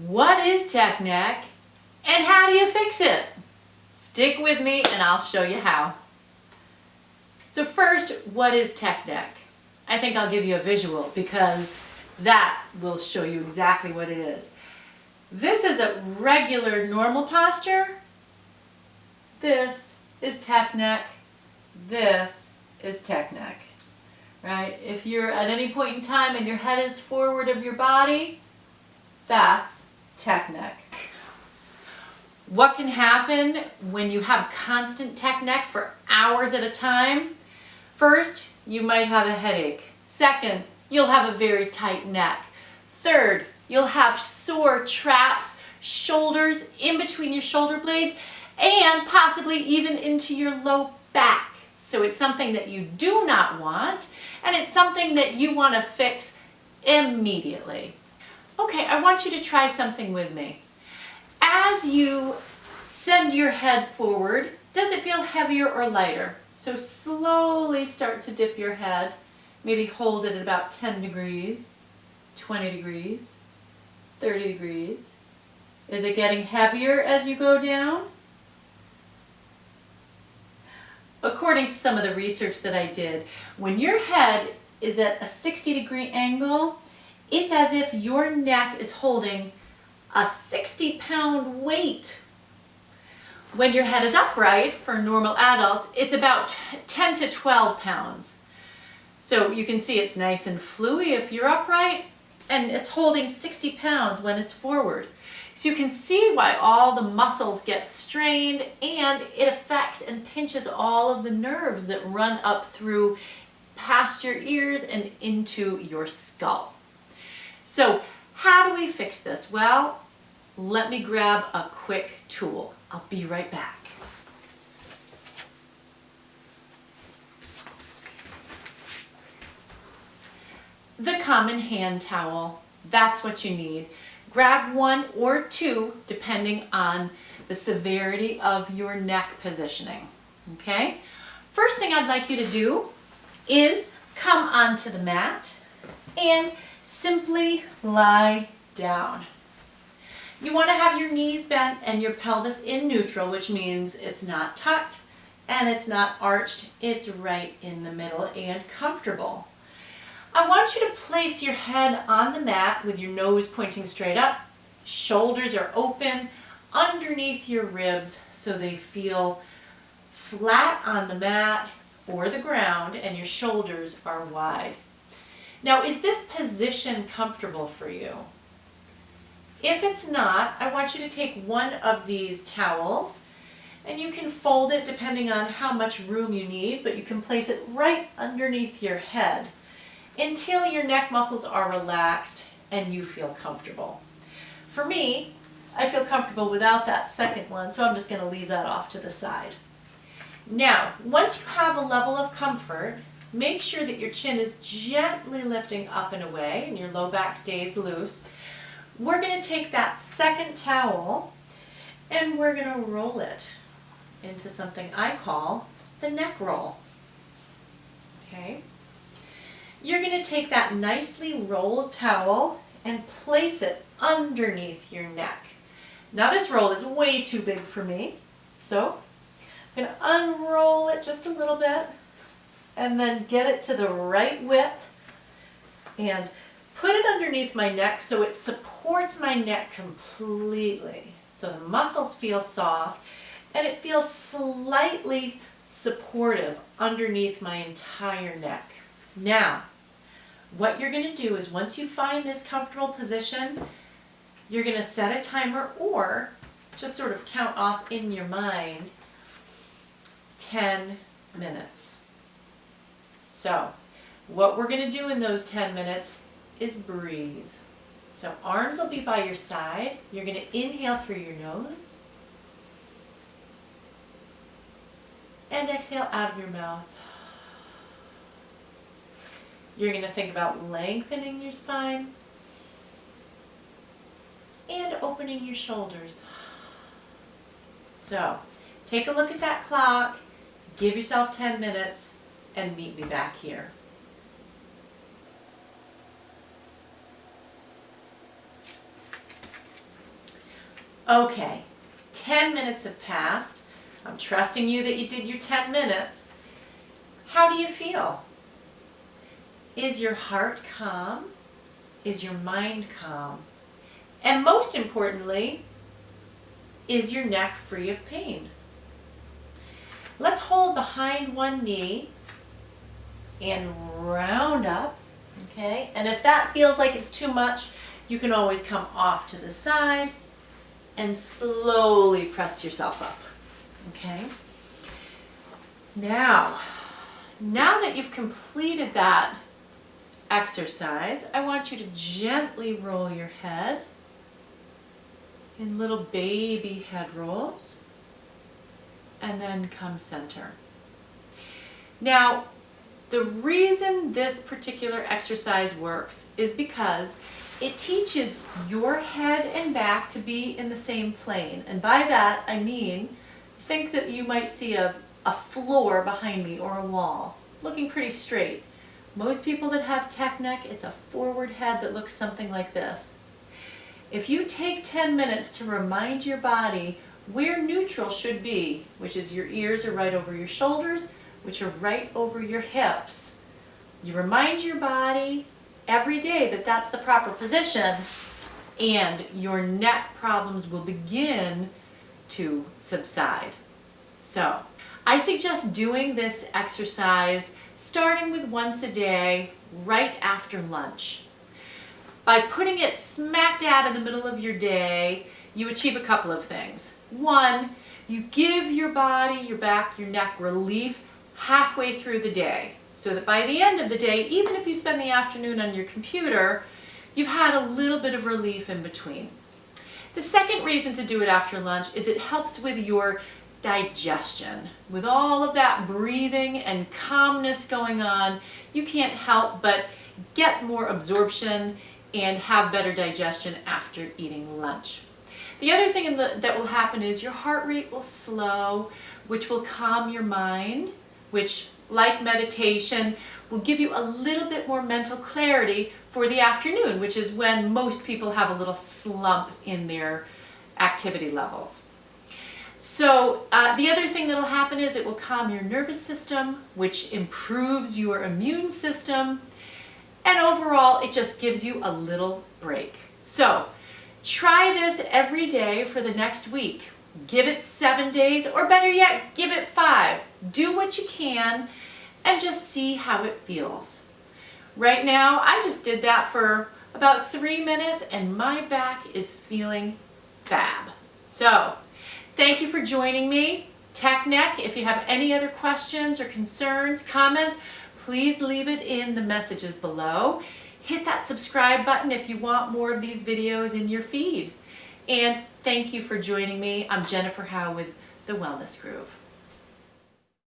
What is tech neck and how do you fix it? Stick with me and I'll show you how. So first, what is tech neck? I think I'll give you a visual because that will show you exactly what it is. This is a regular normal posture. This is tech neck. This is tech neck. Right? If you're at any point in time and your head is forward of your body, that's tech neck. What can happen when you have constant tech neck for hours at a time? First, you might have a headache. Second, you'll have a very tight neck. Third, you'll have sore traps, shoulders in between your shoulder blades, and possibly even into your low back. So it's something that you do not want, and it's something that you want to fix immediately. Okay, I want you to try something with me. As you send your head forward, does it feel heavier or lighter? So slowly start to dip your head. Maybe hold it at about 10 degrees, 20 degrees, 30 degrees. Is it getting heavier as you go down? According to some of the research that I did, when your head is at a 60-degree angle, it's as if your neck is holding a 60-pound weight. When your head is upright, for normal adults, it's about 10 to 12 pounds. So you can see it's nice and fluey if you're upright, and it's holding 60 pounds when it's forward. So you can see why all the muscles get strained, and it affects and pinches all of the nerves that run up through past your ears and into your skull. So how do we fix this? Well, let me grab a quick tool. I'll be right back. The common hand towel, that's what you need. Grab one or two depending on the severity of your neck positioning, okay? First thing I'd like you to do is come onto the mat and simply lie down. You want to have your knees bent and your pelvis in neutral, which means it's not tucked and it's not arched. It's right in the middle and comfortable. I want you to place your head on the mat with your nose pointing straight up. Shoulders are open underneath your ribs so they feel flat on the mat or the ground and your shoulders are wide. Now, is this position comfortable for you? If it's not, I want you to take one of these towels and you can fold it depending on how much room you need, but you can place it right underneath your head until your neck muscles are relaxed and you feel comfortable. For me, I feel comfortable without that second one, so I'm just going to leave that off to the side. Now, once you have a level of comfort, make sure that your chin is gently lifting up and away and your low back stays loose. We're going to take that second towel and we're going to roll it into something I call the neck roll. Okay? You're going to take that nicely rolled towel and place it underneath your neck. Now this roll is way too big for me, so I'm going to unroll it just a little bit and then get it to the right width and put it underneath my neck so it supports my neck completely. So the muscles feel soft and it feels slightly supportive underneath my entire neck. Now, what you're going to do is once you find this comfortable position, you're going to set a timer or just sort of count off in your mind 10 minutes. So, what we're going to do in those 10 minutes is breathe. So arms will be by your side. You're going to inhale through your nose and exhale out of your mouth. You're going to think about lengthening your spine and opening your shoulders. So take a look at that clock, give yourself 10 minutes, and meet me back here. Okay, 10 minutes have passed. I'm trusting you that you did your 10 minutes. How do you feel? Is your heart calm? Is your mind calm? And most importantly, is your neck free of pain? Let's hold behind one knee and round up, okay? And if that feels like it's too much, you can always come off to the side and slowly press yourself up, okay? Now that you've completed that exercise, I want you to gently roll your head in little baby head rolls and then come center. Now, the reason this particular exercise works is because it teaches your head and back to be in the same plane. And by that, I mean, think that you might see a floor behind me or a wall looking pretty straight. Most people that have tech neck, it's a forward head that looks something like this. If you take 10 minutes to remind your body where neutral should be, which is your ears are right over your shoulders, which are right over your hips. You remind your body every day that that's the proper position, and your neck problems will begin to subside. So, I suggest doing this exercise starting with once a day right after lunch. By putting it smack dab in the middle of your day, you achieve a couple of things. One, you give your body, your back, your neck relief halfway through the day, so that by the end of the day, even if you spend the afternoon on your computer, you've had a little bit of relief in between. The second reason to do it after lunch is it helps with your digestion. With all of that breathing and calmness going on, you can't help but get more absorption and have better digestion after eating lunch. The other thing that will happen is your heart rate will slow, which will calm your mind, which, like meditation, will give you a little bit more mental clarity for the afternoon, which is when most people have a little slump in their activity levels. So the other thing that will happen is it will calm your nervous system, which improves your immune system, and overall it just gives you a little break. So try this every day for the next week. Give it 7 days, or better yet, give it 5. Do what you can and just see how it feels. Right now, I just did that for about 3 minutes and my back is feeling fab. So, thank you for joining me. Tech Neck, if you have any other questions or concerns, comments, please leave it in the messages below. Hit that subscribe button if you want more of these videos in your feed. And thank you for joining me. I'm Jennifer Howe with The Wellness Groove.